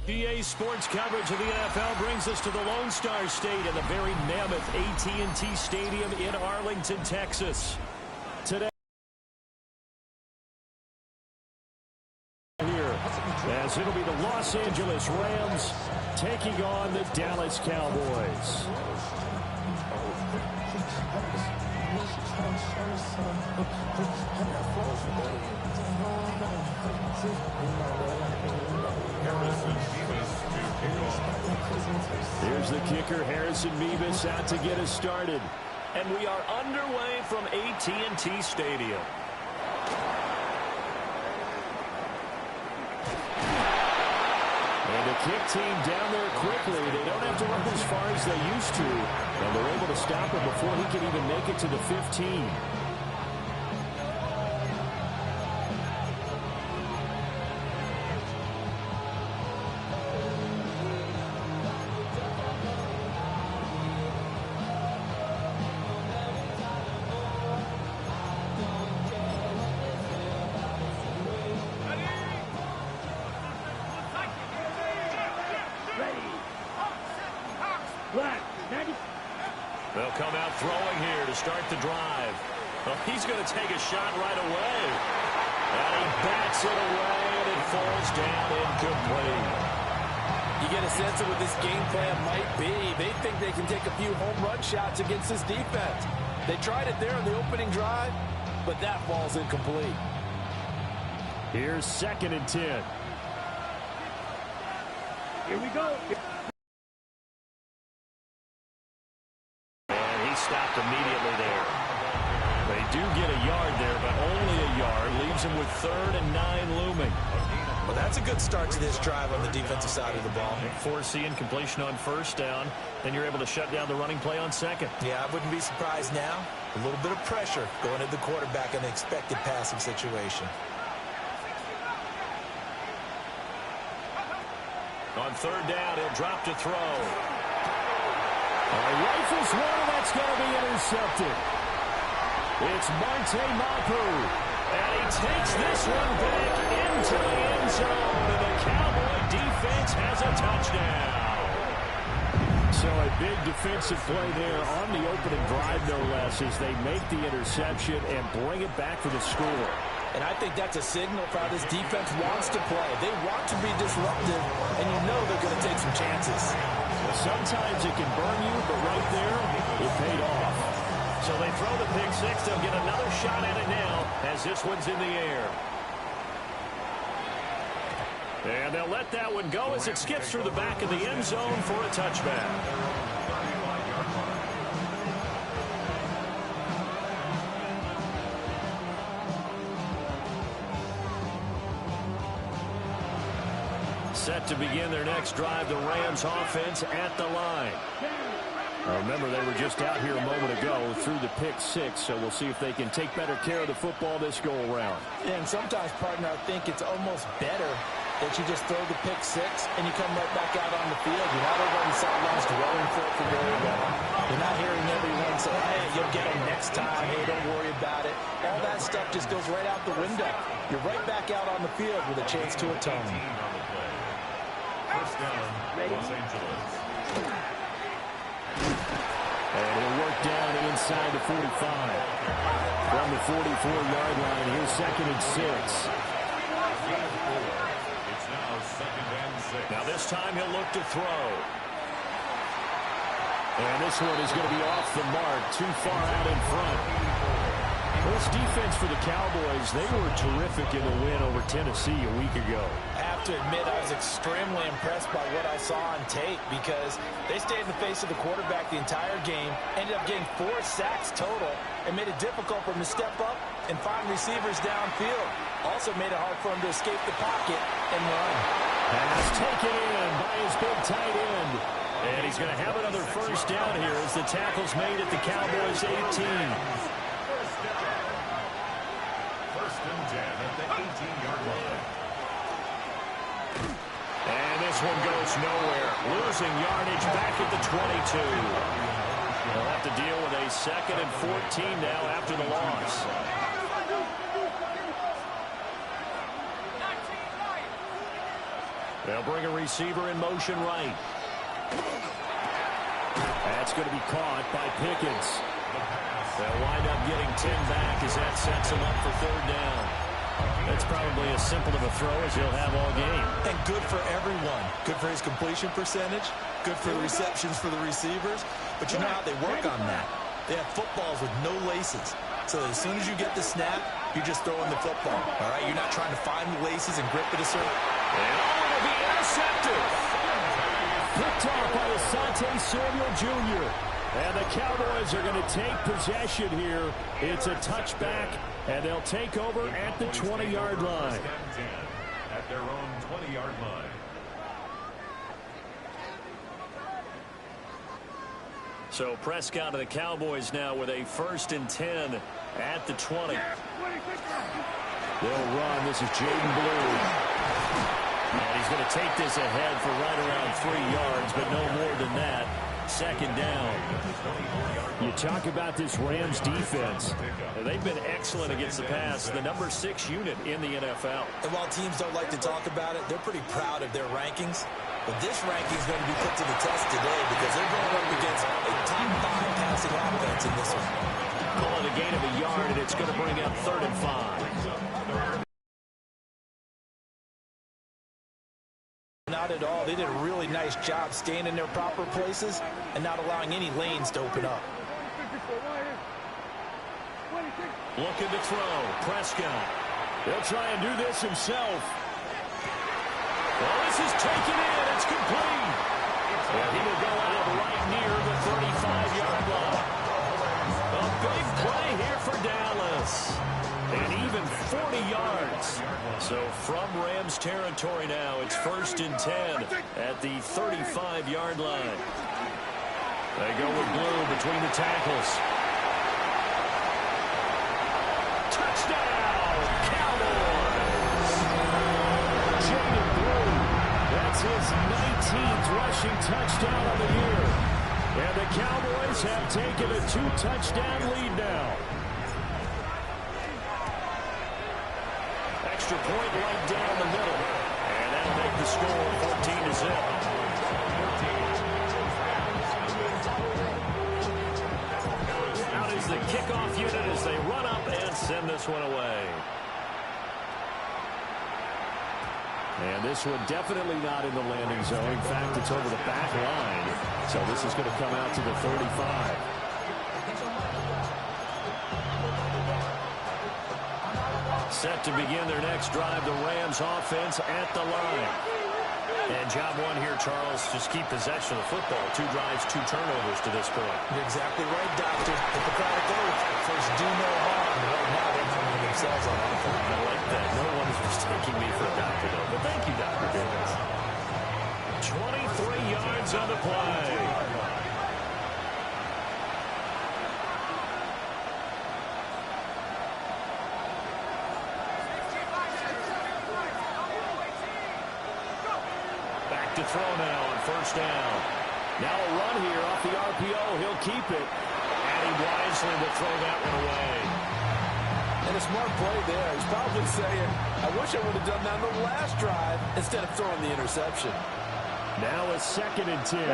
EA Sports coverage of the NFL brings us to the Lone Star State in the very mammoth AT&T Stadium in Arlington, Texas. Today, here, as it'll be the Los Angeles Rams taking on the Dallas Cowboys. Here's the kicker, Harrison Mevis, out to get us started. And we are underway from AT&T Stadium. And the kick team down there quickly. They don't have to run as far as they used to. And they're able to stop him before he can even make it to the 15. They'll come out throwing here to start the drive. Well, he's going to take a shot right away. And he bats it away, and it falls down incomplete. You get a sense of what this game plan might be. They think they can take a few home run shots against this defense. They tried it there on the opening drive, but that falls incomplete. Here's 2nd and 10. Here we go. Stopped immediately there. They do get a yard there, but only a yard. Leaves him with 3rd and 9 looming. Well, that's a good start to this drive on the defensive side of the ball. Forcing completion on 1st down. Then you're able to shut down the running play on 2nd. Yeah, I wouldn't be surprised now. A little bit of pressure going at the quarterback in an expected passing situation. On 3rd down, he'll drop to throw. Rifles one, and that's going to be intercepted. It's Marte Mapu, and he takes this one back into the end zone, and the Cowboy defense has a touchdown. So a big defensive play there on the opening drive, no less, as they make the interception and bring it back for the score. And I think that's a signal for how this defense wants to play. They want to be disruptive, and you know they're going to take some chances. Sometimes it can burn you, but right there, it paid off. So they throw the pick six. They'll get another shot at it now as this one's in the air. And they'll let that one go as it skips through the back of the end zone for a touchback. Set to begin their next drive, the Rams offense at the line. Remember, they were just out here a moment ago through the pick six, so we'll see if they can take better care of the football this go-around. And sometimes, partner, I think it's almost better that you just throw the pick six and you come right back out on the field. You're not over on the sidelines dwelling for it for very long. You're not hearing everyone say, hey, you'll get them next time. Hey, don't worry about it. All that stuff just goes right out the window. You're right back out on the field with a chance to atone. First down, Los Angeles. And he'll work down inside the 45. From the 44-yard line, here's 2nd and 6. It's now 2nd and 6. Now this time he'll look to throw. And this one is going to be off the mark, too far out in front. This defense for the Cowboys, they were terrific in the win over Tennessee a week ago. I have to admit, I was extremely impressed by what I saw on tape because they stayed in the face of the quarterback the entire game, ended up getting 4 sacks total, and made it difficult for him to step up and find receivers downfield. Also made it hard for him to escape the pocket and run. Pass taken in by his big tight end. And he's going to have another first down here as the tackle's made at the Cowboys' 18. First and 10 at the 18-yard line. And this one goes nowhere. Losing yardage back at the 22. They'll have to deal with a 2nd and 14 now after the loss. They'll bring a receiver in motion right. That's going to be caught by Pickens. They'll wind up getting 10 back as that sets him up for third down. That's probably as simple of a throw as he'll have all game. And good for everyone. Good for his completion percentage. Good for the receptions for the receivers. But you know how they work on that. They have footballs with no laces. So as soon as you get the snap, you're just throwing the football. All right? You're not trying to find the laces and grip it a certain. And it'll be intercepted. Picked off by Asante Samuel Jr. And the Cowboys are going to take possession here. It's a touchback, and they'll take over at the 20-yard line. At their own 20-yard line. So Prescott of the Cowboys now with a 1st and 10 at the 20. They'll run. This is Jaden Blue. And he's going to take this ahead for right around 3 yards, but no more than that. 2nd down. You talk about this Rams defense. They've been excellent against the pass. The number 6 unit in the NFL. And while teams don't like to talk about it, they're pretty proud of their rankings. But this ranking is going to be put to the test today because they're going up against a top 5 passing offense in this one. Call it a gain of a yard, and it's going to bring up 3rd and 5. Not at all. They did a really nice job staying in their proper places and not allowing any lanes to open up. Looking to throw. Prescott. He'll try and do this himself. Well, this is taken in. It's complete. And he will go out right near the 35-yard line. A big play here for Dallas. And even 40 yards. So from Rams territory now, it's 1st and 10 at the 35-yard line. They go with Blue between the tackles. Touchdown, Cowboys! Jaden Blue, that's his 19th rushing touchdown of the year. And the Cowboys have taken a 2-touchdown lead now. Extra point right down the middle. And that'll make the score 14-0. Out is the kickoff unit as they run up and send this one away. And this one definitely not in the landing zone. In fact, it's over the back line. So this is going to come out to the 35. Set to begin their next drive, the Rams offense at the line. And job one here, Charles, just keep possession of the football. 2 drives, 2 turnovers to this point. You're exactly right, Doctor. Hippocratic oath. First, do no harm. Right now, they're finding themselves on offense. I like that. No one is mistaking me for a doctor, though. But thank you, Dr. Davis. 23 yards on the play. To throw now on 1st down. Now a run here off the RPO. He'll keep it. And he wisely will throw that one away. And a smart play there. He's probably saying, I wish I would have done that on the last drive instead of throwing the interception. Now a 2nd and 10. And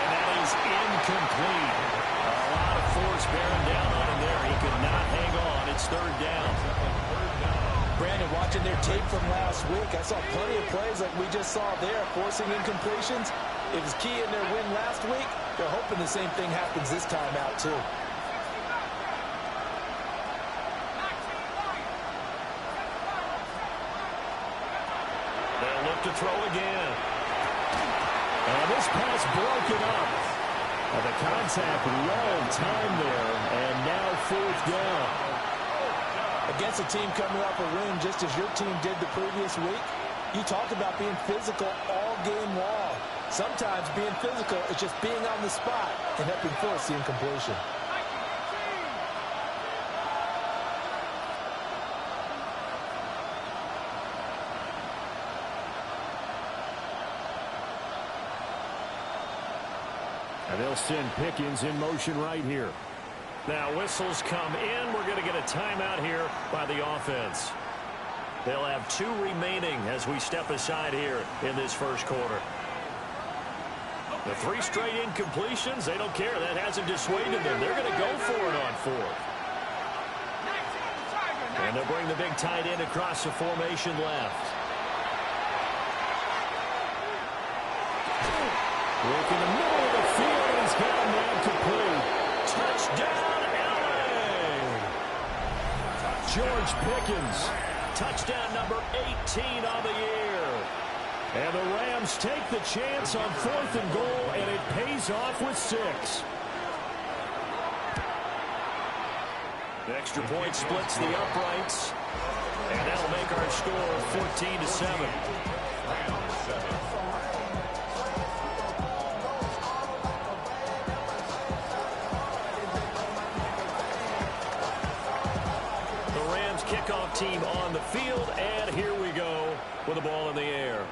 that is incomplete. A lot of force bearing down on him there. He could not hang on. It's 3rd down. Brandon, watching their tape from last week, I saw plenty of plays like we just saw there, forcing incompletions. It was key in their win last week. They're hoping the same thing happens this time out, too. They'll look to throw again. And this pass broken up. And the contact well timed there, and now 4th down. Against a team coming off a win just as your team did the previous week, you talked about being physical all game long. Sometimes being physical is just being on the spot and helping force the incompletion. And they'll send Pickens in motion right here. Now whistles come in. We're going to get a timeout here by the offense. They'll have 2 remaining as we step aside here in this first quarter. The 3 straight incompletions, they don't care. That hasn't dissuaded them. They're going to go for it on 4th. And they'll bring the big tight end across the formation left. Look in the middle of the field, and he's got a man complete. Touchdown, LA! George Pickens, touchdown number 18 on the year. And the Rams take the chance on 4th and goal, and it pays off with 6. The extra point splits the uprights, and that'll make our score 14-7. The Rams kickoff team on the field, and here we go with the ball in the air.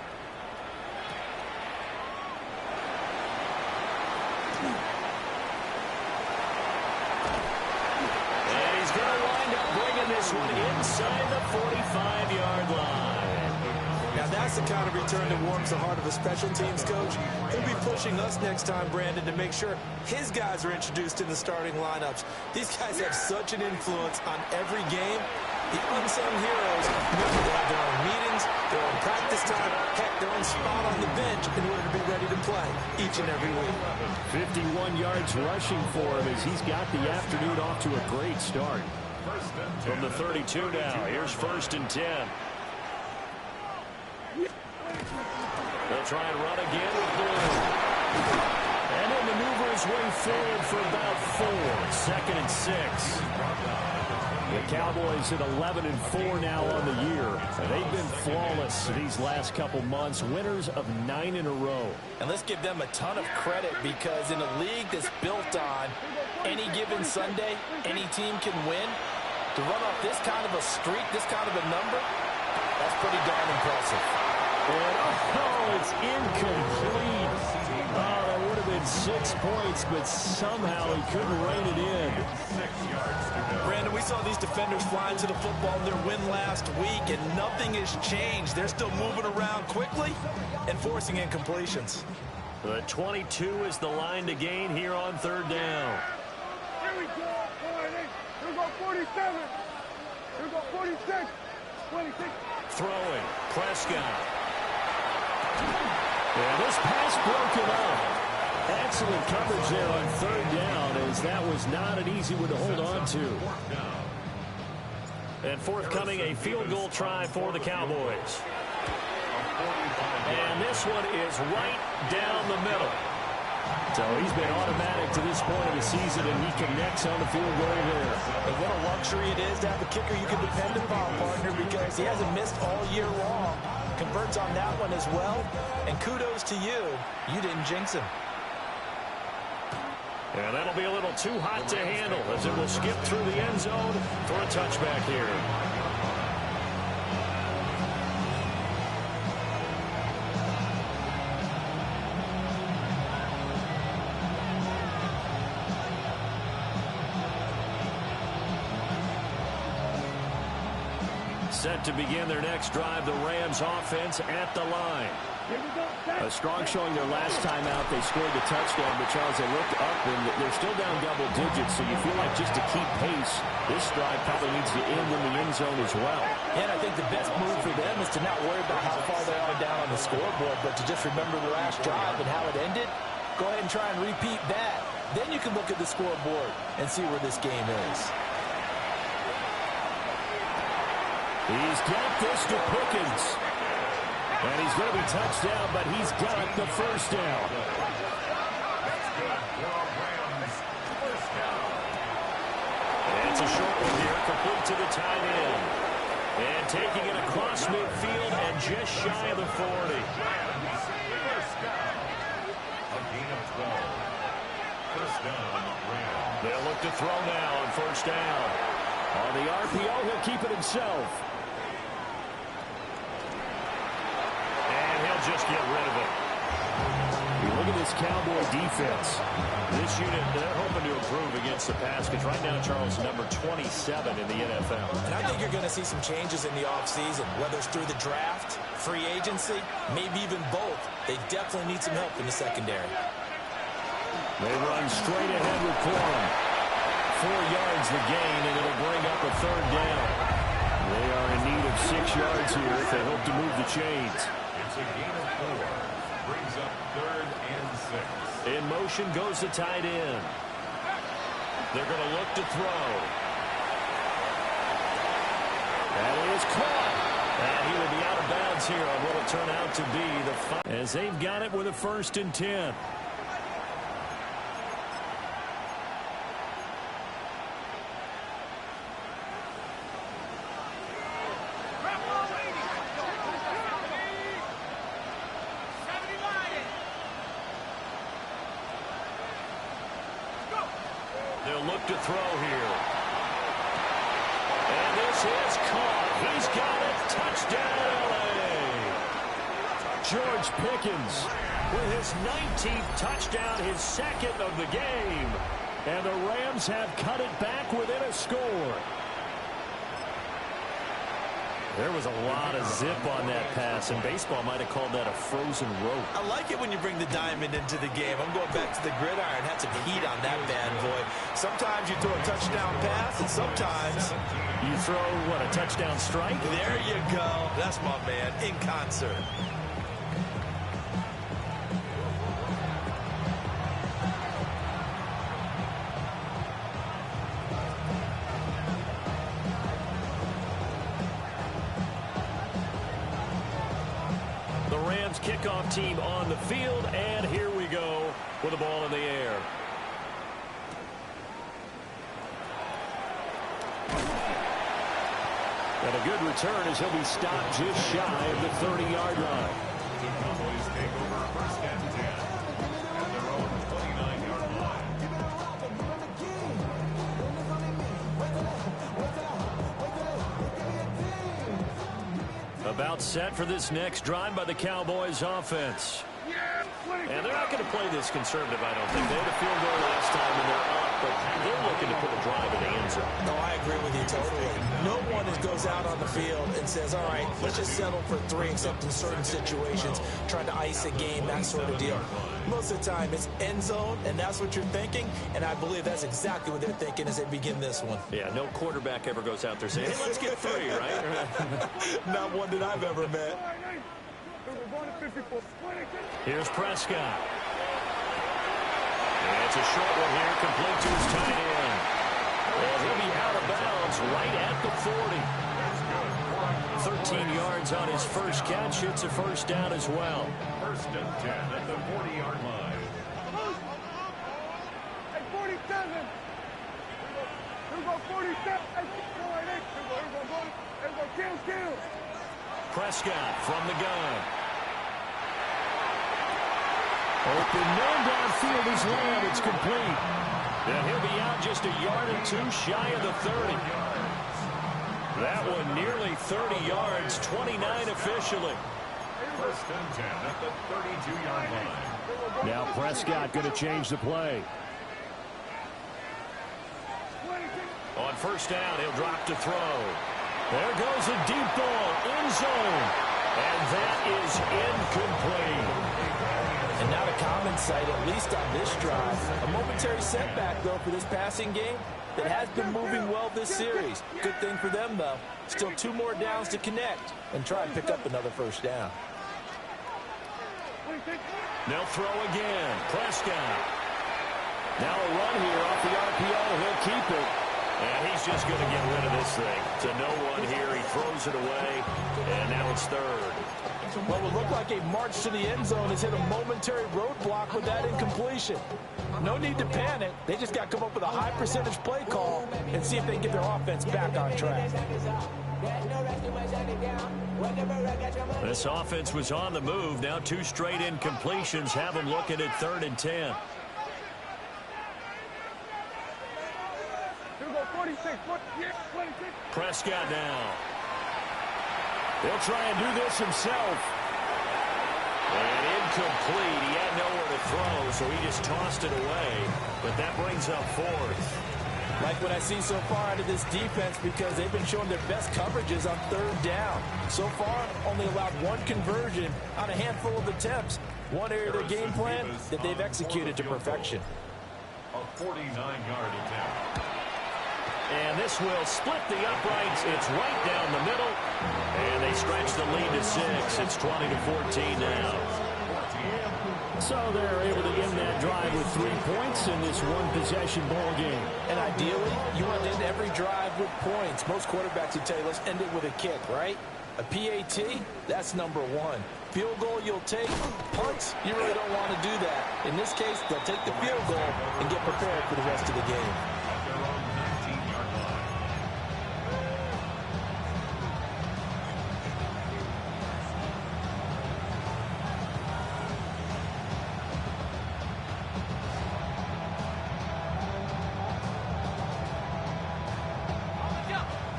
This one inside the 45-yard line. Now that's the kind of return that warms the heart of a special teams coach. He'll be pushing us next time, Brandon, to make sure his guys are introduced in the starting lineups. These guys have such an influence on every game. The unsung heroes, remember, they have their own meetings, their own practice time, heck, their own spot on the bench in order to be ready to play each and every week. 51 yards rushing for him as he's got the afternoon off to a great start. From the 32 now, here's 1st and 10. They'll try and run again with Blue. And he'll maneuver his way forward for about 4. 2nd and 6. The Cowboys at 11-4 now on the year. They've been flawless these last couple months, winners of 9 in a row. And let's give them a ton of credit, because in a league that's built on any given Sunday, any team can win. To run off this kind of a streak, this kind of a number, that's pretty darn impressive. And it's incomplete. Oh, that would have been 6 points, but somehow he couldn't rein it in. Brandon, we saw these defenders flying to the football in their win last week, and nothing has changed. They're still moving around quickly and forcing incompletions. The 22 is the line to gain here on 3rd down. Here we go. Here we go, 47. Here we go, 46. 26. Throwing. Prescott. And this pass broken up. Excellent coverage there on 3rd down, as that was not an easy one to hold on to. And forthcoming, a field goal try for the Cowboys. And this one is right down the middle. So he's been automatic to this point of the season, and he connects on the field goal there. And what a luxury it is to have a kicker you can depend upon, partner, because he hasn't missed all year long. Converts on that one as well. And kudos to you. You didn't jinx him. And that'll be a little too hot to handle as it will skip through the end zone for a touchback here. Set to begin their next drive, the Rams offense at the line. A strong showing their last time out. They scored the touchdown, but Charles, they looked up and they're still down double digits, so you feel like just to keep pace, this drive probably needs to end in the end zone as well. And I think the best move for them is to not worry about how far they are down on the scoreboard, but to just remember the last drive and how it ended. Go ahead and try and repeat that. Then you can look at the scoreboard and see where this game is. He's got this to Pickens. And he's going to be touched down, but he's got the first down. And it's a short one here, complete to the tight end. And taking it across midfield and just shy of the 40. They'll look to throw now on 1st down. On the RPO, he'll keep it himself. Just get rid of it. You look at this Cowboy defense? This unit, they're hoping to improve against the pass, because right now, Charles, number 27 in the NFL. And I think you're going to see some changes in the offseason, whether it's through the draft, free agency, maybe even both. They definitely need some help in the secondary. They run straight ahead with Corum. 4 yards the gain, and it'll bring up a third down. They are in need of 6 yards here if they hope to move the chains. It's a gain of 4. Brings up 3rd and 6. In motion goes the tight end. They're going to look to throw. That is caught. And he will be out of bounds here on what will turn out to be the final. As they've got it with a 1st and 10. They'll look to throw here. And this is caught. He's got it. Touchdown, L.A. George Pickens with his 19th touchdown, his 2nd of the game. And the Rams have cut it back within a score. There was a lot of zip on that pass, and baseball might have called that a frozen rope. I like it when you bring the diamond into the game. I'm going back to the gridiron. Had some heat on that bad boy. Sometimes you throw a touchdown pass, and sometimes you throw, what, a touchdown strike? There you go. That's my man, in concert. Kickoff team on the field, and here we go with the ball in the air. And a good return as he'll be stopped just shy of the 30-yard line. The Cowboys take over 1st and 10 at their own 29-yard line. About set for this next drive by the Cowboys offense. And they're not going to play this conservative, I don't think. They had a field goal last time, and they're up, but they're looking to put a drive in the end zone. No, I agree with you totally. No one goes out on the field and says, all right, let's just settle for 3, except in certain situations, trying to ice a game, that sort of deal. Most of the time, it's end zone, and that's what you're thinking, and I believe that's exactly what they're thinking as they begin this one. Yeah, no quarterback ever goes out there saying, hey, let's get 3, right? Not one that I've ever met. Here's Prescott. And it's a short one here, complete to his tight end. And he'll be out of bounds right at the 40. 13 yards on his first catch. It's a 1st down as well. 1st and 10 at the 40-yard line. At 47. Here we go, 47. Here we go, kill. Prescott from the gun. Open man downfield is Lamb. It's complete. And he'll be out just a yard or 2 shy of the 30. That one nearly 30 yards, 29 officially. 1st and 10 at the 32-yard line. Now Prescott going to change the play. On 1st down, he'll drop to throw. There goes a deep ball, end zone. And that is incomplete. And not a common sight, at least on this drive. A momentary setback, though, for this passing game that has been moving well this series. Good thing for them, though. Still 2 more downs to connect and try and pick up another 1st down. They'll throw again. Prescott. Now a run here off the RPO. He'll keep it. And he's just going to get rid of this thing. To no one here. He throws it away. And now it's 3rd. What would look like a march to the end zone has hit a momentary roadblock with that incompletion. No need to panic. They just got to come up with a high percentage play call and see if they can get their offense back on track. This offense was on the move. Now 2 straight incompletions have them looking at 3rd and 10. Prescott now. He'll try and do this himself. And incomplete. He had nowhere to throw, so he just tossed it away. But that brings up fourth. Like what I see so far out of this defense, because they've been showing their best coverages on third down. So far, only allowed one conversion on a handful of attempts. One area of their game plan that they've executed to perfection. A 49-yard attempt. And this will split the uprights. It's right down the middle. And they stretch the lead to 6. It's 20-14 now. So they're able to end that drive with 3 points in this one-possession ball game. And ideally, you want to end every drive with points. Most quarterbacks would tell you, let's end it with a kick, right? A PAT, that's number one. Field goal you'll take. Punts, you really don't want to do that. In this case, they'll take the field goal and get prepared for the rest of the game.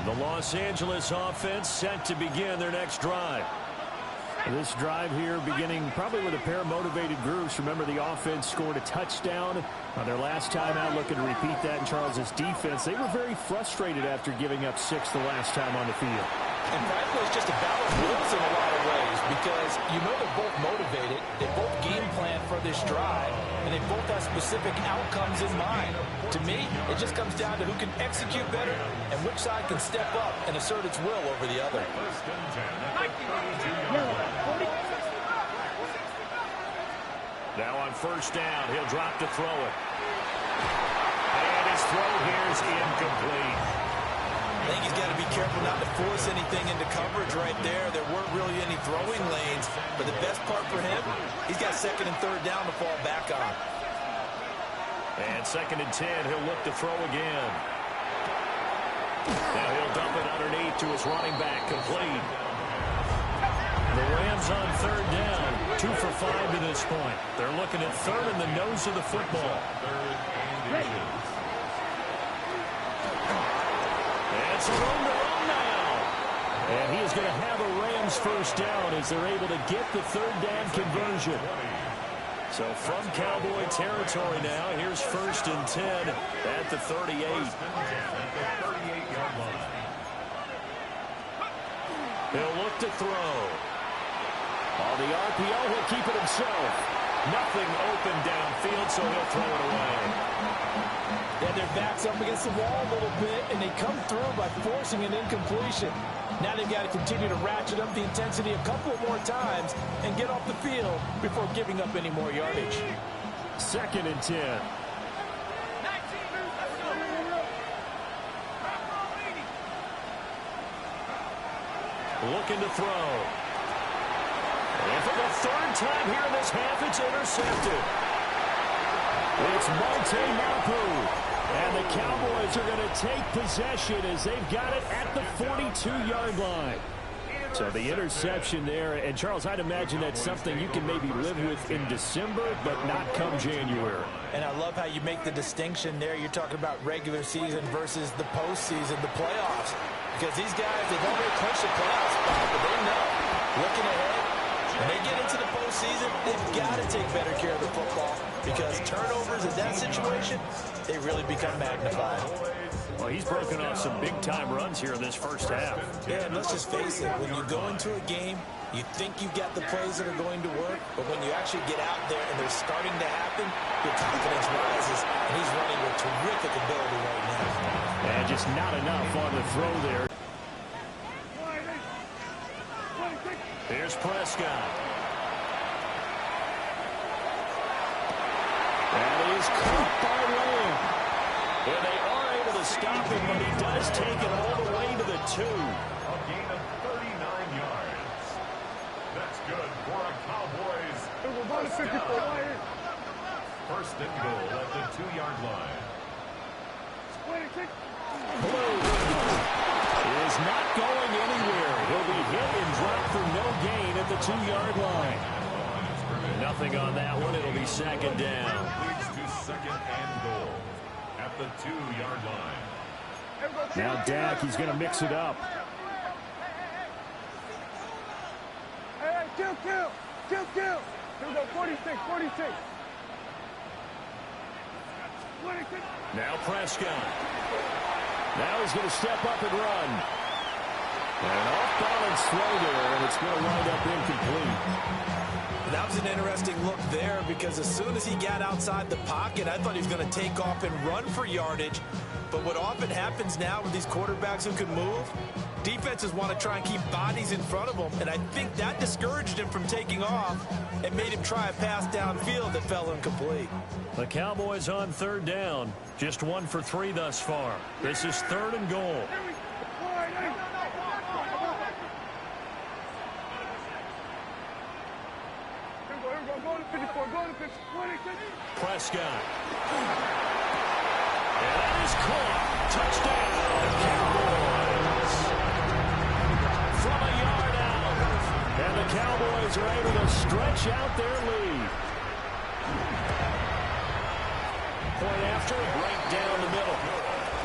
The Los Angeles offense set to begin their next drive. This drive here beginning probably with a pair of motivated groups. Remember, the offense scored a touchdown on their last time out, looking to repeat that in Charles' defense. They were very frustrated after giving up 6 the last time on the field. And frankly, it's just a battle of wills in a lot of ways, because you know they're both motivated, they both game plan for this drive, and they both have specific outcomes in mind. To me, it just comes down to who can execute better and which side can step up and assert its will over the other. Now on first down, he'll drop to throw it. And his throw here is incomplete. I think he's got to be careful not to force anything into coverage right there. There weren't really any throwing lanes, but the best part for him, he's got second and third down to fall back on. And second and 10, he'll look to throw again. Now he'll dump it underneath to his running back, complete. The Rams on third down, 2 for 5 to this point. They're looking at third in the nose of the football. It's a room to run now. And he is going to have a Rams first down as they're able to get the third down conversion. So from Cowboy territory now, here's first and 10 at the 38. He'll look to throw. On the RPO, he'll keep it himself. Nothing open downfield, so he'll throw it away. Yeah, their back's up against the wall a little bit, and they come through by forcing an incompletion. Now they've got to continue to ratchet up the intensity a couple more times and get off the field before giving up any more yardage. Second and 10. Looking to throw. And for the third time here in this half, it's intercepted. It's Monte Mapu. And the Cowboys are going to take possession as they've got it at the 42-yard line. So the interception there. And, Charles, I'd imagine that's something you can maybe live with in December, but not come January. And I love how you make the distinction there. You're talking about regular season versus the postseason, the playoffs. Because these guys, they've already clinched the playoff spot, but they know, looking ahead, when they get into the postseason, they've got to take better care of the football, because turnovers in that situation, they really become magnified. Well, he's broken off some big-time runs here in this first half. Yeah, and let's just face it, when you go into a game, you think you've got the plays that are going to work, but when you actually get out there and they're starting to happen, your confidence rises, and he's running with terrific ability right now. And just not enough on the throw there. Here's Prescott. That is caught by Lamb. And they are able to stop him, but he does take it all the way to the 2. A gain of 39 yards. That's good for a Cowboys. First and goal at the 2-yard line. Is not going anywhere. He'll be hit and dropped for no gain at the 2-yard line. Nothing on that one. It'll be second down. Leads to second and goal at the 2-yard line. Now Dak, he's going to mix it up. Hey, kill. Chill. Here we go, 46. 26. Now Prescott. Now he's going to step up and run. An off-balance throw there, and it's going to wind up incomplete. That was an interesting look there because as soon as he got outside the pocket, I thought he was going to take off and run for yardage. But what often happens now with these quarterbacks who can move, defenses want to try and keep bodies in front of them, and I think that discouraged him from taking off and made him try a pass downfield that fell incomplete. The Cowboys on third down. Just 1 for 3 thus far. This is 3rd and goal. Go to 54. Go to 56. Prescott. And that is caught. Touchdown, Cowboys. From a yard out. And the Cowboys are able to stretch out their lead. Point after, right down the middle.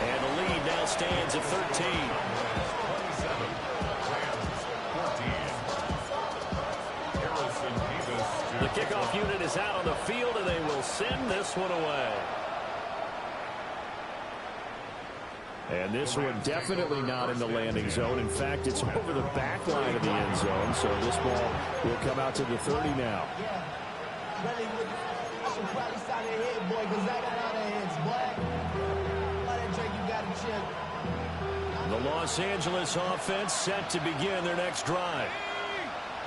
And the lead now stands at 13. The kickoff unit is out on the field, and they will send this one away. And this one definitely not in the landing zone. In fact, it's over the back line of the end zone, so this ball will come out to the 30 now. The Los Angeles offense set to begin their next drive.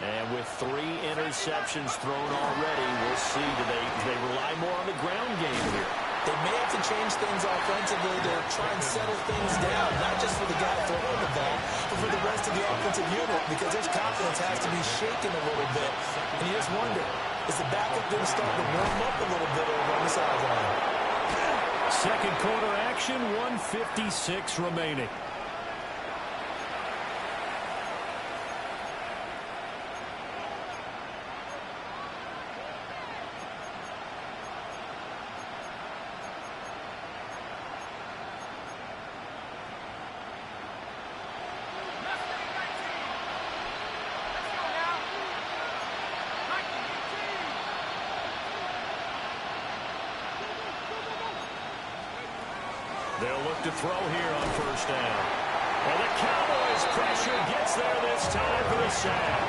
And with 3 interceptions thrown already, we'll see, do they rely more on the ground game here? They may have to change things offensively to try and settle things down, not just for the guy throwing the ball, but for the rest of the offensive unit, because their confidence has to be shaken a little bit. And you just wonder, is the backup going to start to warm up a little bit over on the sideline? Second quarter action, 1:56 remaining. They'll look to throw here on first down. And the Cowboys pressure gets there this time for the sack.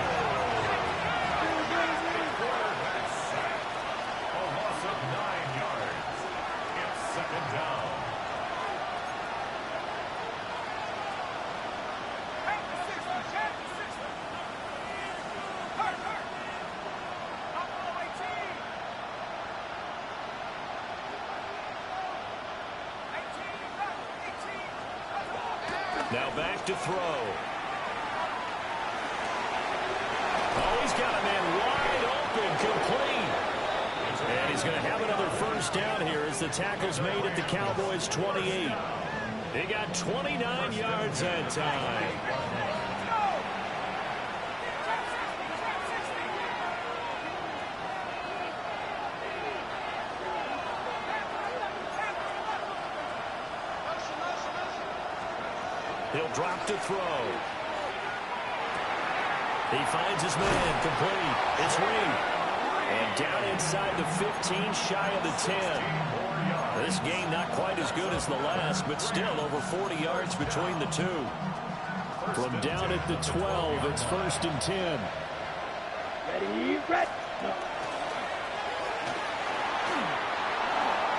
A loss of 9 yards. It's 2nd down. Now back to throw. Oh, he's got a man wide open, complete. And he's going to have another first down here as the tackle's made at the Cowboys' 28. He got 29 yards that time. He'll drop to throw. He finds his man, complete. It's Reed. And down inside the 15, shy of the 10. This game not quite as good as the last, but still over 40 yards between the two. From down at the 12, it's 1st and 10. Ready, red.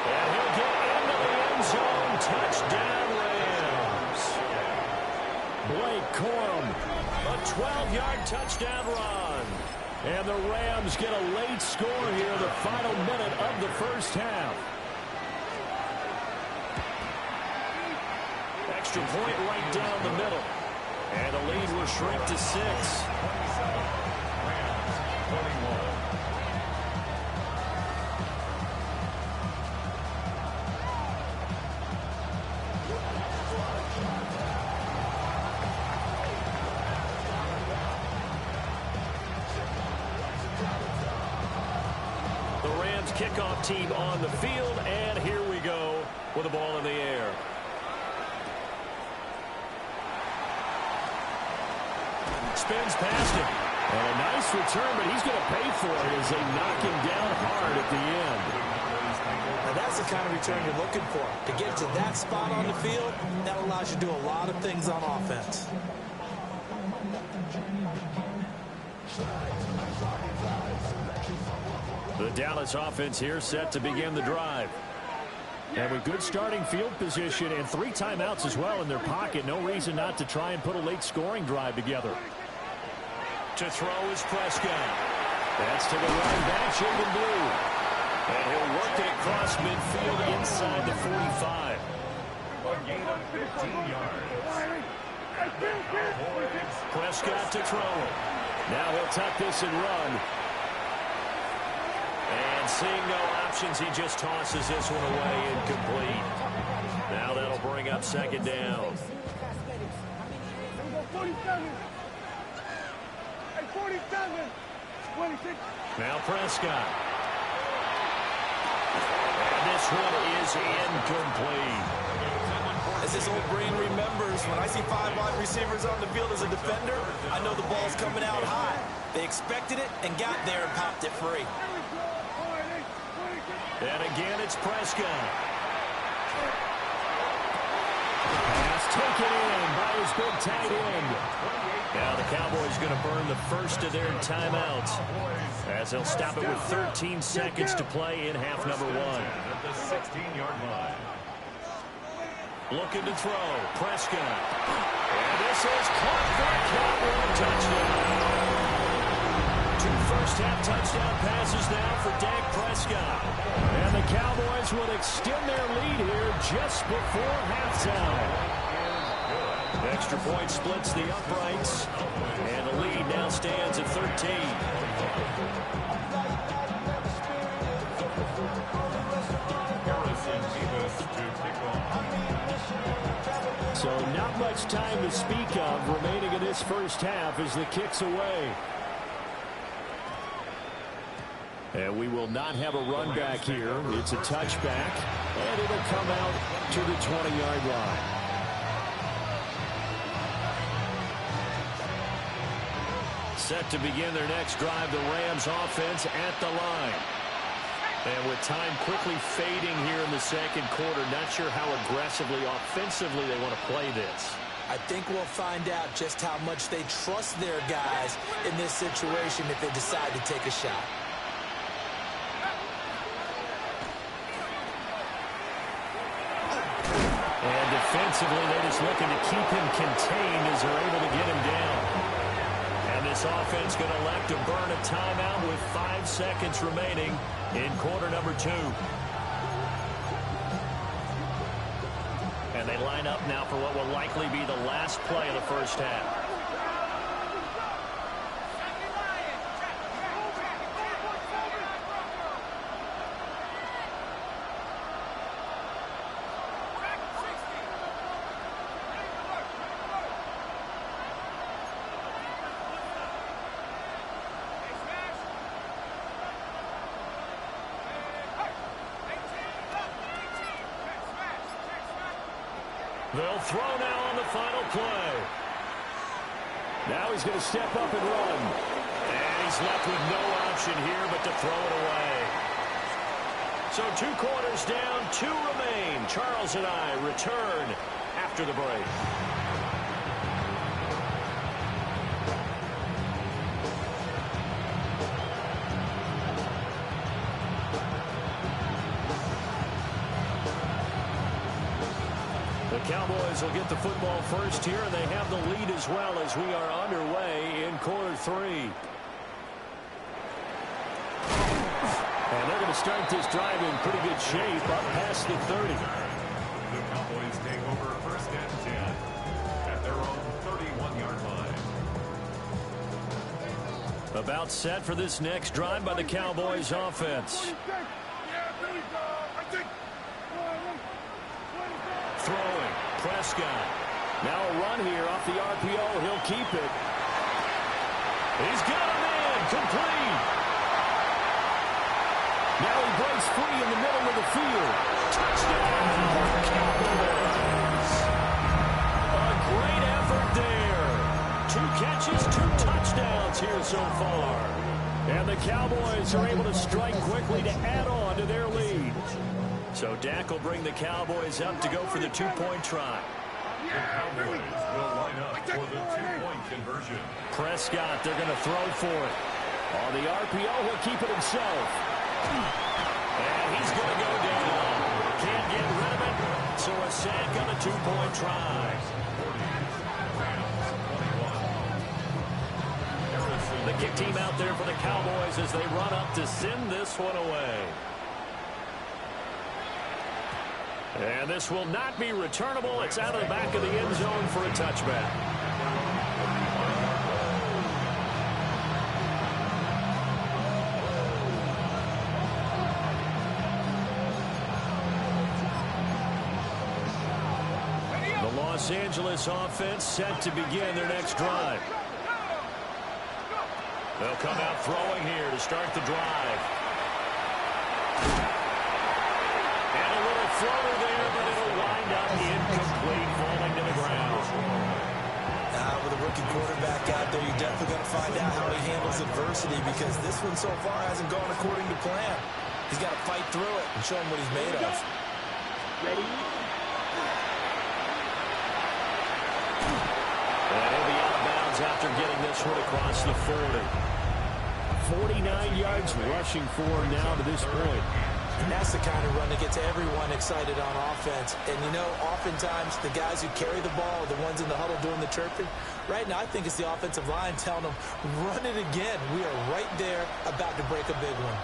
And he'll get into the end zone. Touchdown, Rams. Blake Corum, a 12-yard touchdown run. And the Rams get a late score here, the final minute of the first half. Extra point right down the middle. And the lead will shrink to 6. 27. Rams 21. Kickoff team on the field, and here we go with the ball in the air. Spins past him. And a nice return, but he's going to pay for it as they knock him down hard at the end. Now that's the kind of return you're looking for. To get to that spot on the field, that allows you to do a lot of things on offense. The Dallas offense here set to begin the drive. And with good starting field position and 3 timeouts as well in their pocket, no reason not to try and put a late scoring drive together. To throw is Prescott. That's to the run back, shade in blue. And he'll work it across midfield inside the 45. A gain of 15 yards. Prescott to throw it. Now he'll tuck this and run. And seeing no options, he just tosses this one away incomplete. Now that'll bring up second down. 47. 26. Now Prescott. And this one is incomplete. As his old brain remembers, when I see 5 wide receivers on the field as a defender, I know the ball's coming out high. They expected it and got there and popped it free. And again, it's Prescott. Pass taken in by his big tight end. Now the Cowboys going to burn the first of their timeouts as they'll stop it with 13 seconds to play in half number 1. At the 16-yard line. Looking to throw. Prescott. And this is caught for a Cowboy touchdown. 2 first-half touchdown passes now for Dak Prescott. And the Cowboys will extend their lead here just before halftime. Extra point splits the uprights. And the lead now stands at 13. So not much time to speak of remaining in this first half as the kick's away. And we will not have a run back here. It's a touchback, and it'll come out to the 20-yard line. Set to begin their next drive, the Rams offense at the line. And with time quickly fading here in the second quarter, not sure how aggressively, offensively they want to play this. I think we'll find out just how much they trust their guys in this situation if they decide to take a shot. And defensively, they're just looking to keep him contained as they're able to get him down. And this offense going to elect to burn a timeout with 5 seconds remaining in quarter number 2. And they line up now for what will likely be the last play of the first half. They'll throw now on the final play. Now he's going to step up and run. And he's left with no option here but to throw it away. So 2 quarters down, 2 remain. Charles and I return after the break. The Cowboys will get the football first here, and they have the lead as well as we are underway in quarter 3. And they're going to start this drive in pretty good shape up past the 30. The Cowboys take over first and 10 at their own 31-yard line. About set for this next drive by the Cowboys offense. Throwing, Prescott. Now a run here off the RPO. He'll keep it. He's got a man, complete. Now he breaks free in the middle of the field. Touchdown, Cowboys. A great effort there. 2 catches, 2 touchdowns here so far. And the Cowboys are able to strike quickly to add on to their lead. So Dak will bring the Cowboys up to go for the two-point try. The Cowboys will line up for the two-point conversion. Prescott, they're going to throw for it. On the RPO, he'll keep it himself. And he's going to go down. Can't get rid of it. So a sack on a two-point try. The kick team out there for the Cowboys as they run up to send this one away. And this will not be returnable. It's out of the back of the end zone for a touchback. The Los Angeles offense set to begin their next drive. They'll come out throwing here to start the drive. And a little floater there, but it'll wind up incomplete, falling to the ground. With a rookie quarterback out there, you're definitely going to find out how he handles adversity, because this one so far hasn't gone according to plan. He's got to fight through it and show him what he's made of. Ready? And he'll be out of bounds after getting this one across the 40. 49 yards rushing for him now to this point. And that's the kind of run that gets everyone excited on offense. And, you know, oftentimes the guys who carry the ball are the ones in the huddle doing the chirping. Right now, I think it's the offensive line telling them, run it again. We are right there about to break a big one.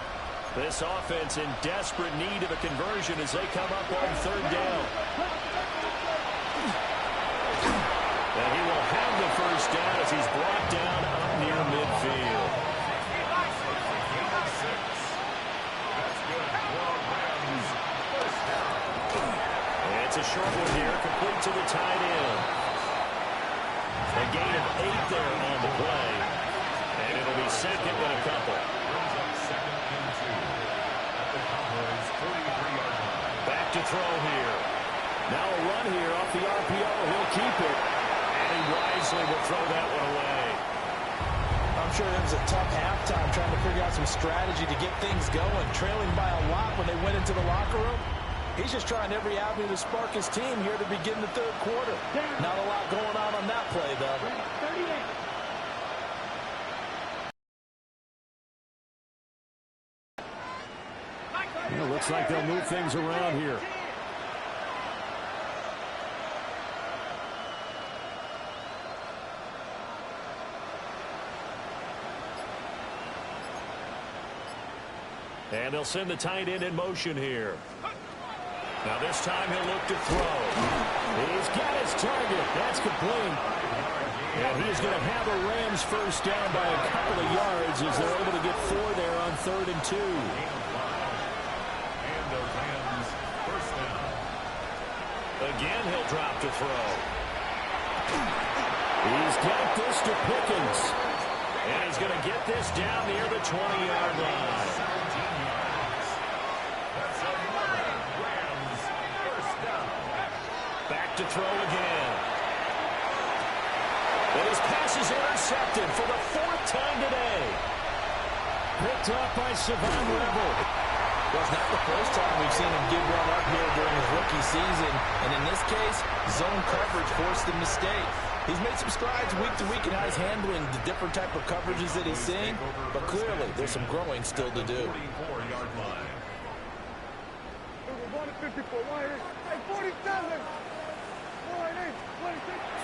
This offense in desperate need of a conversion as they come up on third down. And he will have the first down as he's brought down up near midfield. It's a short one here, complete to the tight end. A gain of 8 there on the play. And it'll be second and a couple. Back to throw here. Now a run here off the RPO. He'll keep it. And he wisely will throw that one away. I'm sure it was a tough halftime trying to figure out some strategy to get things going. Trailing by a lot when they went into the locker room. He's just trying every avenue to spark his team here to begin the third quarter. Not a lot going on that play, though. 38. It looks like they'll move things around here. And they'll send the tight end in motion here. Now this time he'll look to throw. He's got his target. That's complete. And he's going to have a Rams first down by a couple of yards as they're able to get 4 there on 3rd and 2. And the Rams first down. Again, he'll drop to throw. He's got this to Pickens. And he's going to get this down near the 20-yard line. Back to throw again. And his pass is intercepted for the 4th time today. Picked up by Savon Rebel. Well, it's not the first time we've seen him give one up here during his rookie season. And in this case, zone coverage forced him to stay. He's made some strides week to week in how he's handling the different type of coverages that he's seeing. But clearly, there's some growing still to do. 44-yard line. 54, hey, 47.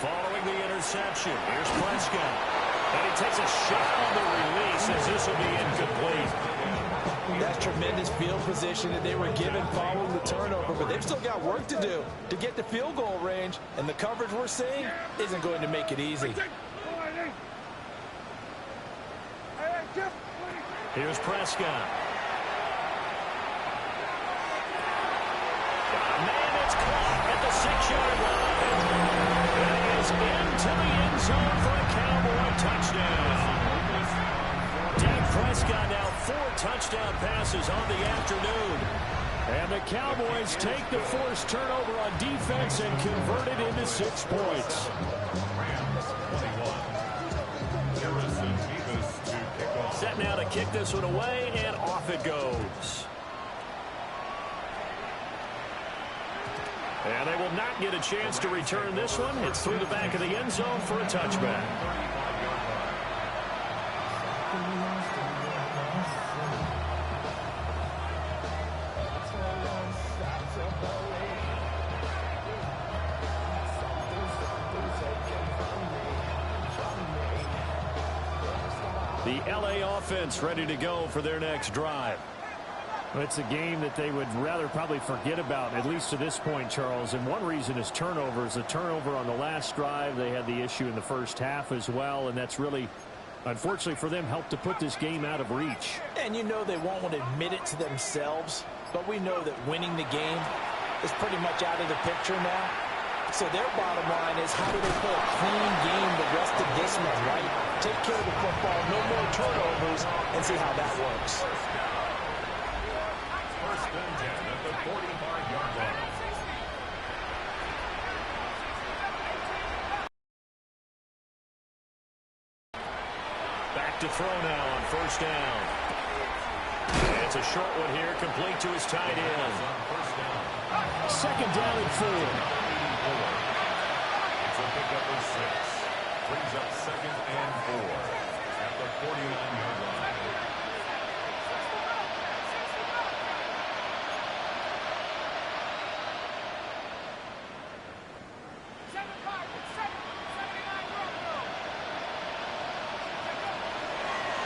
Following the interception, here's Prescott. And he takes a shot on the release as this will be incomplete. That's tremendous field position that they were given following the turnover, but they've still got work to do to get to field goal range, and the coverage we're seeing isn't going to make it easy. Here's Prescott. Man, it's caught at the 6-yard line. It is into the end zone for a Cowboy touchdown. Dak Prescott now 4 touchdown passes on the afternoon. And the Cowboys take the forced turnover on defense and convert it into 6 points. Rams 21. Harrison Davis 2. set now to kick this one away, and off it goes. And they will not get a chance to return this one. It's through the back of the end zone for a touchback. The LA offense ready to go for their next drive. It's a game that they would rather probably forget about, at least to this point, Charles. And one reason is turnovers. A turnover on the last drive. They had the issue in the first half as well, and that's really, unfortunately for them, helped to put this game out of reach. And you know they won't want to admit it to themselves, but we know that winning the game is pretty much out of the picture now. So their bottom line is, how do they play a clean game the rest of this one, right? Take care of the football, no more turnovers, and see how that works. First and 10 at the 45-yard line. Back to throw now on first down. And it's a short one here, complete to his tight end. Second down and 4. It's a pickup of 6. Brings up second and 4 at the 49-yard line.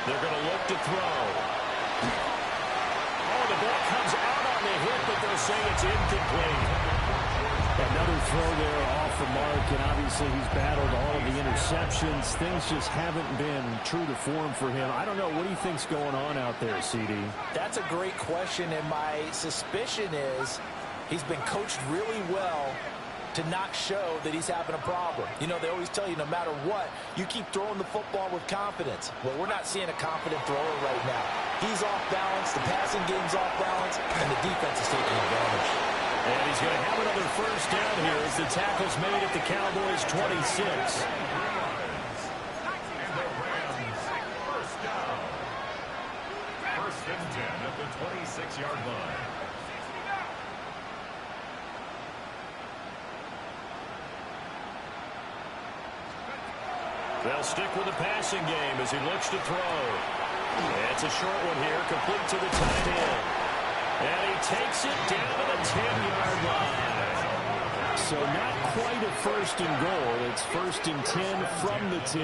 They're going to look to throw. Oh, the ball comes out on the hit, but they'll say it's incomplete. Another throw there off the mark, and obviously he's battled all of the interceptions. Things just haven't been true to form for him. I don't know. What do you think's going on out there, CD? That's a great question, and my suspicion is he's been coached really well to not show that he's having a problem. You know, they always tell you no matter what, you keep throwing the football with confidence. Well, we're not seeing a confident thrower right now. He's off balance, the passing game's off balance, and the defense is taking advantage. And he's going to have another first down here as the tackle's made at the Cowboys' 26. And the Rams, first down. First and 10 at the 26-yard line. They'll stick with the passing game as he looks to throw. It's a short one here, complete to the tight end. And he takes it down to the 10-yard line. So not quite a first and goal. It's first and 10 from the 10.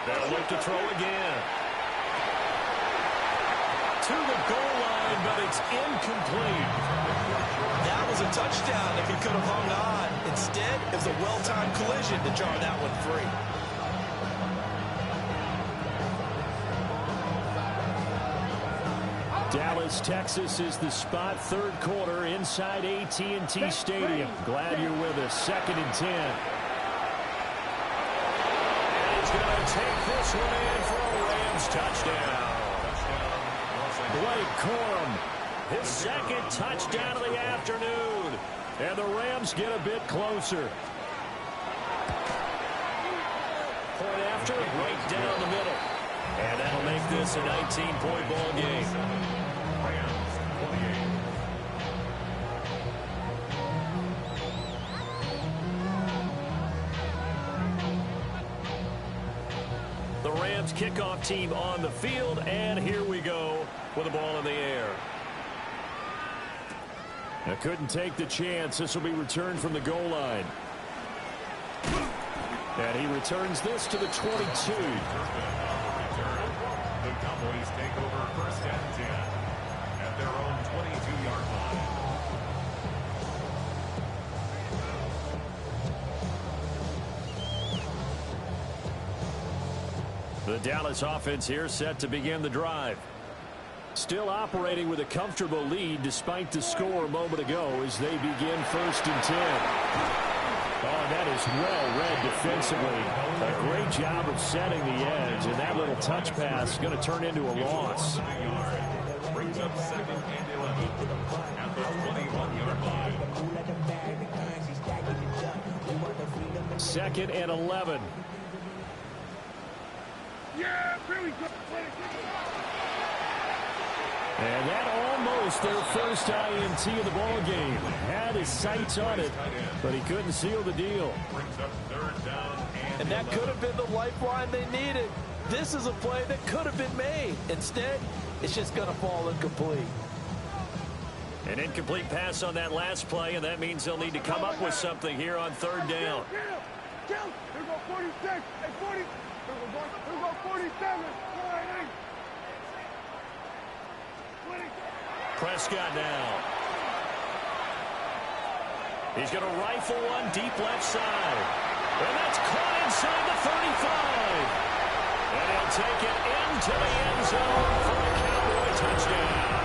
They'll look to throw again. To the goal line, but it's incomplete. That was a touchdown if he could have hung on. Instead, it was a well-timed collision to jar that one free. Dallas, Texas is the spot. Third quarter inside AT&T Stadium. Glad you're with us. Second and 10. And he's going to take this one in for a Rams touchdown. Blake Corum, his second touchdown of the afternoon. And the Rams get a bit closer. Point after, right down the middle. And that'll make this a 19-point ball game. Rams 28. The Rams kickoff team on the field, and here we go with the ball in the air. I couldn't take the chance. This will be returned from the goal line. And he returns this to the 22. The Cowboys take over first and 10 at their own 22-yard line. The Dallas offense here set to begin the drive. Still operating with a comfortable lead despite the score a moment ago as they begin first and 10. Oh, that is well read defensively. A great job of setting the edge, and that little touch pass is going to turn into a loss. Brings up second and 11 at the 21-yard line. 2nd and 11. Yeah, here we go. And that almost their first INT of the ball game. Had his sights on it, but he couldn't seal the deal. And that could have been the lifeline they needed. This is a play that could have been made. Instead, it's just going to fall incomplete. An incomplete pass on that last play, and that means they'll need to come up with something here on 3rd down. Here go 46. Hey, 40. Here go 47. Prescott now. He's going to rifle one deep left side. And that's caught inside the 35. And he'll take it into the end zone for a Cowboy touchdown.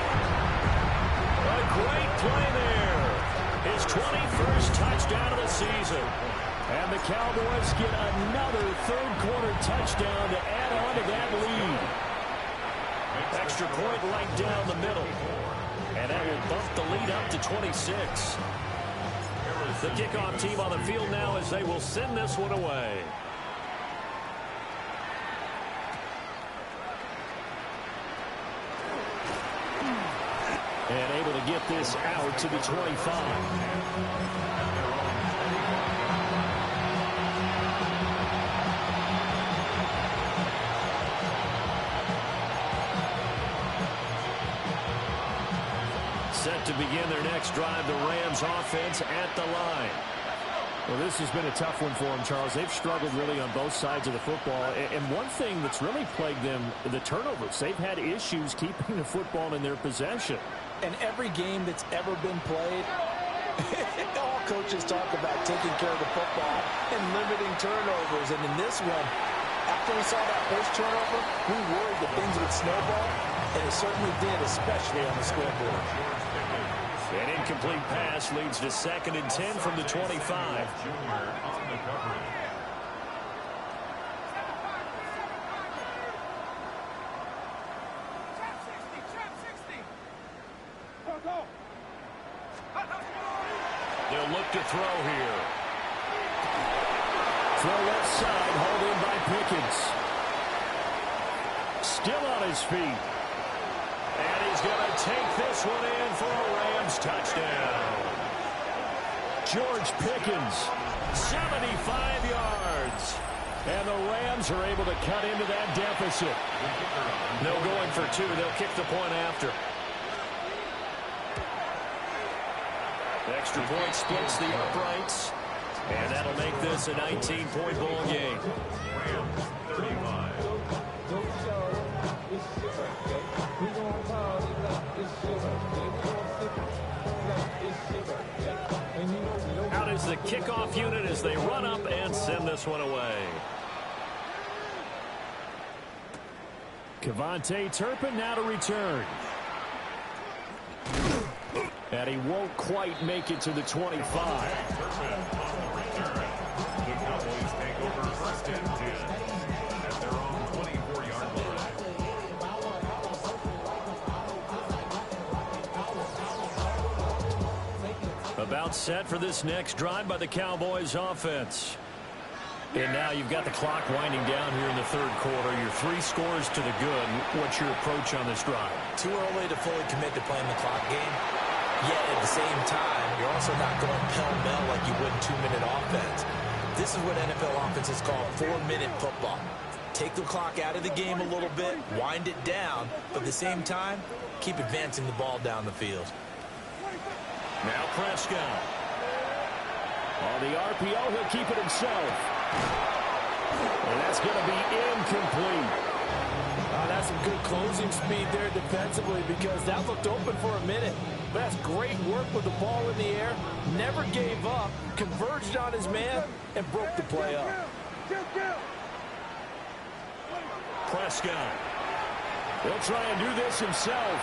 A great play there. His 21st touchdown of the season. And the Cowboys get another 3rd-quarter touchdown to add on to that lead. Extra point right down the middle. And that will bump the lead up to 26. The kickoff team on the field now as they will send this one away. And able to get this out to the 25. Set to begin their next drive, the Rams offense at the line. Well, this has been a tough one for them, Charles. They've struggled really on both sides of the football. And one thing that's really plagued them, the turnovers. They've had issues keeping the football in their possession. And every game that's ever been played, all coaches talk about taking care of the football and limiting turnovers. And in this one, after we saw that first turnover, we worried that things would snowball. And it certainly did, especially on the scoreboard. An incomplete pass leads to 2nd and 10 from the 25. They'll look to throw here. Throw left side, hauled in by Pickens. Still on his feet. And he's going to take this one in for a Rams touchdown. George Pickens, 75 yards. And the Rams are able to cut into that deficit. No going for 2. They'll kick the point after. Extra point splits the uprights. And that'll make this a 19-point ball game. Rams 35. Out is the kickoff unit as they run up and send this one away. Kevontae Turpin now to return. And he won't quite make it to the 25. The Cowboys take over 1st and 10 at their own 24-yard line. About set for this next drive by the Cowboys offense. And now you've got the clock winding down here in the 3rd quarter. Your 3 scores to the good. What's your approach on this drive? Too early to fully commit to playing the clock game. Yet at the same time, you're also not going pell-mell like you would in 2-minute offense. This is what NFL offenses call 4-minute football. Take the clock out of the game a little bit, wind it down, but at the same time, keep advancing the ball down the field. Now Prescott. On the RPO, he'll keep it himself. And that's going to be incomplete. That's some good closing speed there defensively because that looked open for a minute. That's great work with the ball in the air. Never gave up, converged on his man, and broke the play up. Prescott. He'll try and do this himself.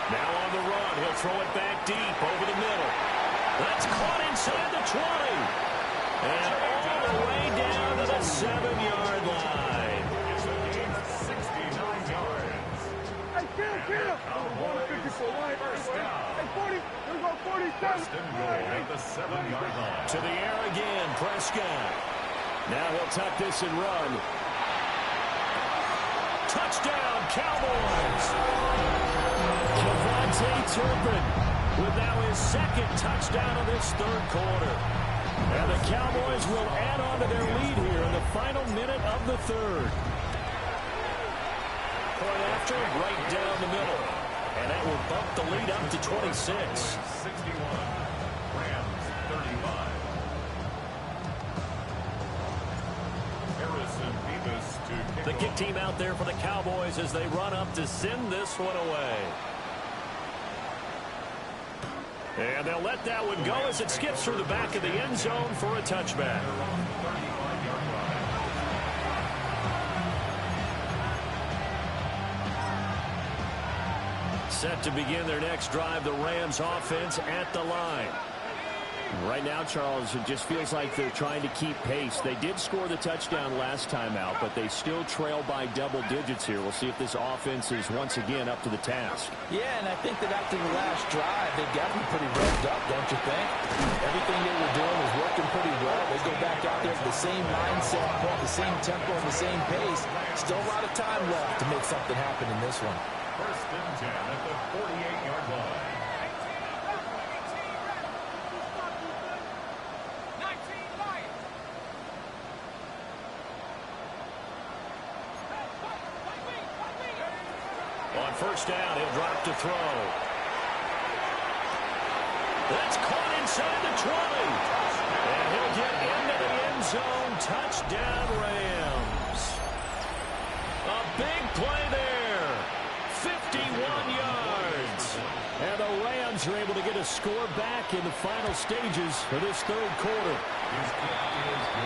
Now on the run, he'll throw it back deep over the middle. That's caught inside the 20. And all the way down to the 7-yard line. It's a game of 69 yards. Hey, kill! First down. Hey, 40. Here we go, 47. 1st and goal at the 7-yard line. To the air again, Prescott. Now he'll tuck this and run. Touchdown, Cowboys! Turpin with now his second touchdown of this third quarter. And the Cowboys will add on to their lead here in the final minute of the third. Point after, right down the middle. And that will bump the lead up to 26. 61. Rams 35. Harrison Beavis to kick The kick team out there for the Cowboys as they run up to send this one away. And they'll let that one go as it skips through the back of the end zone for a touchback. Set to begin their next drive, the Rams offense at the line. Right now, Charles, it just feels like they're trying to keep pace. They did score the touchdown last time out, but they still trail by double digits here. We'll see if this offense is once again up to the task. Yeah, and I think that after the last drive, they've got to be pretty revved up, don't you think? Everything they were doing was working pretty well. They go back out there with the same mindset, the same tempo, and the same pace. Still a lot of time left to make something happen in this one. First and 10 at the 48-yard line. On first down, he'll drop to throw. That's caught inside the 20. And he'll get into the end zone. Touchdown, Rams. A big play there. 51 yards. And the Rams are able to get a score back in the final stages for this third quarter.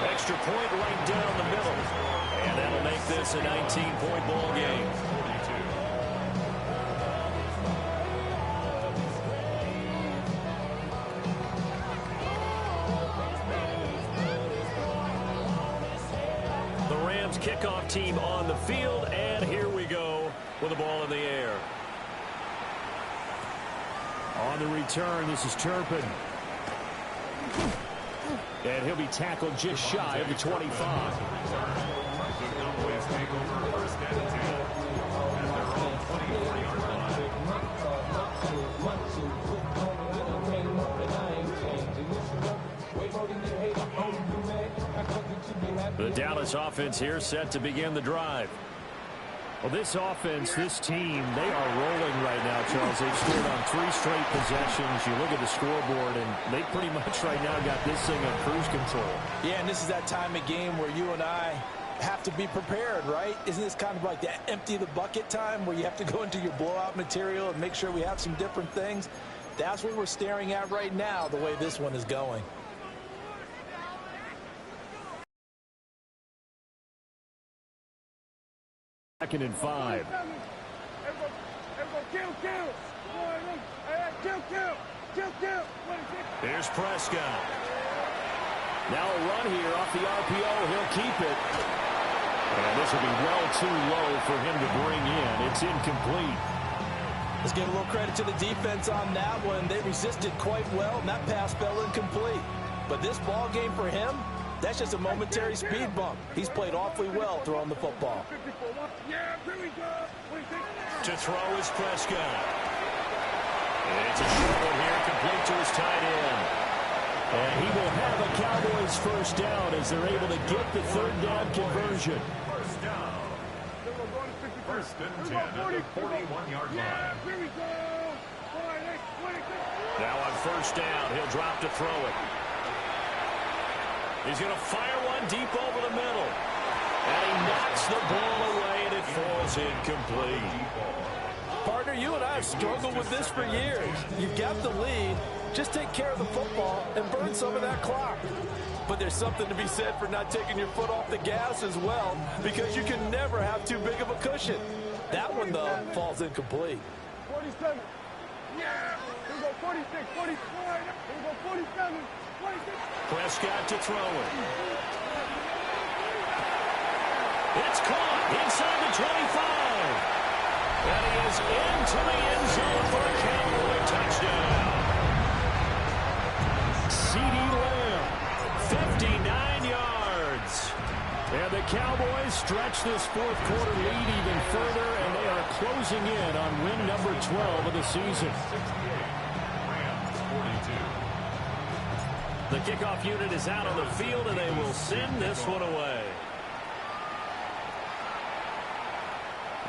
Extra point right down the middle. And that'll make this a 19-point ball game. Kickoff team on the field, and here we go with the ball in the air. On the return, this is Turpin. And he'll be tackled just shy of the 25. The Dallas offense here set to begin the drive. Well, this offense, this team, they are rolling right now, Charles. They've scored on 3 straight possessions. You look at the scoreboard, and they pretty much right now got this thing on cruise control. Yeah, and this is that time of game where you and I have to be prepared, right? Isn't this kind of like that empty the bucket time where you have to go into your blowout material and make sure we have some different things? That's what we're staring at right now, the way this one is going. Second and 5. There's Prescott. Now a run here off the RPO. He'll keep it. And this will be well too low for him to bring in. It's incomplete. Let's give a little credit to the defense on that one. They resisted quite well, and that pass fell incomplete. But this ball game for him, that's just a momentary speed bump. He's played awfully well throwing the football. To throw is Prescott. And it's a short one here, complete to his tight end. And he will have a Cowboys first down as they're able to get the third down conversion. First down. First and 10 at the 41-yard line. Now on first down, he'll drop to throw it. He's going to fire one deep over the middle. And he knocks the ball away, and it falls incomplete. Partner, you and I have struggled with this for years. You've got the lead. Just take care of the football and burn some of that clock. But there's something to be said for not taking your foot off the gas as well, because you can never have too big of a cushion. That one, though, falls incomplete. 47. Yeah. Here we go, 46, 44. Here we go, 47, 46. Prescott to throw it. It's caught inside the 25. And he is into the end zone for a Cowboy touchdown. CeeDee Lamb, 59 yards. And the Cowboys stretch this fourth quarter lead even further, and they are closing in on win number 12 of the season. The kickoff unit is out on the field, and they will send this one away.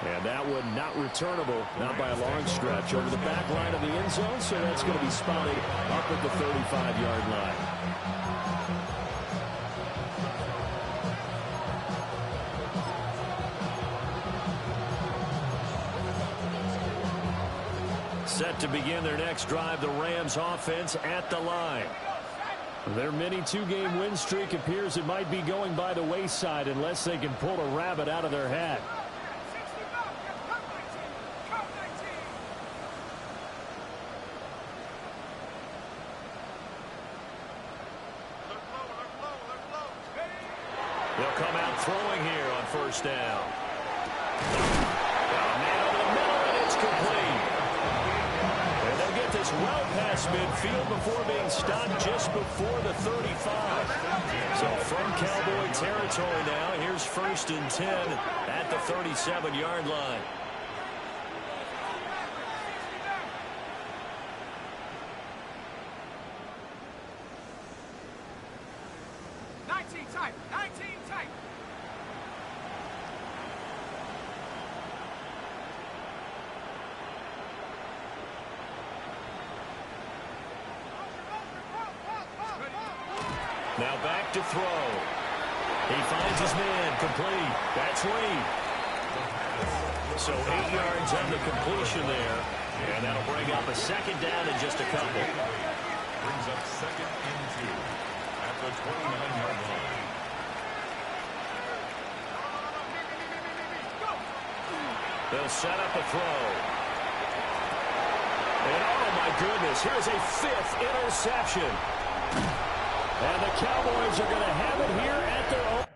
And that one not returnable, not by a long stretch, over the back line of the end zone, so that's going to be spotted up at the 35-yard line. Set to begin their next drive, the Rams offense at the line. Their mini two-game win streak appears it might be going by the wayside unless they can pull a rabbit out of their hat. They'll come out throwing here on first down. Got a man over the middle, and it's complete. And they'll get this well past midfield before being stopped just before the 35. So from Cowboy territory now, here's 1st and 10 at the 37-yard line. Now back to throw. He finds his man, complete. That's Reed. So 8 yards on the completion there. And that'll bring up a second down in just a couple. Brings up 2nd and 2 at the 29-yard line. They'll set up a throw. And oh my goodness, here's a 5th interception. And the Cowboys are going to have it here at their own.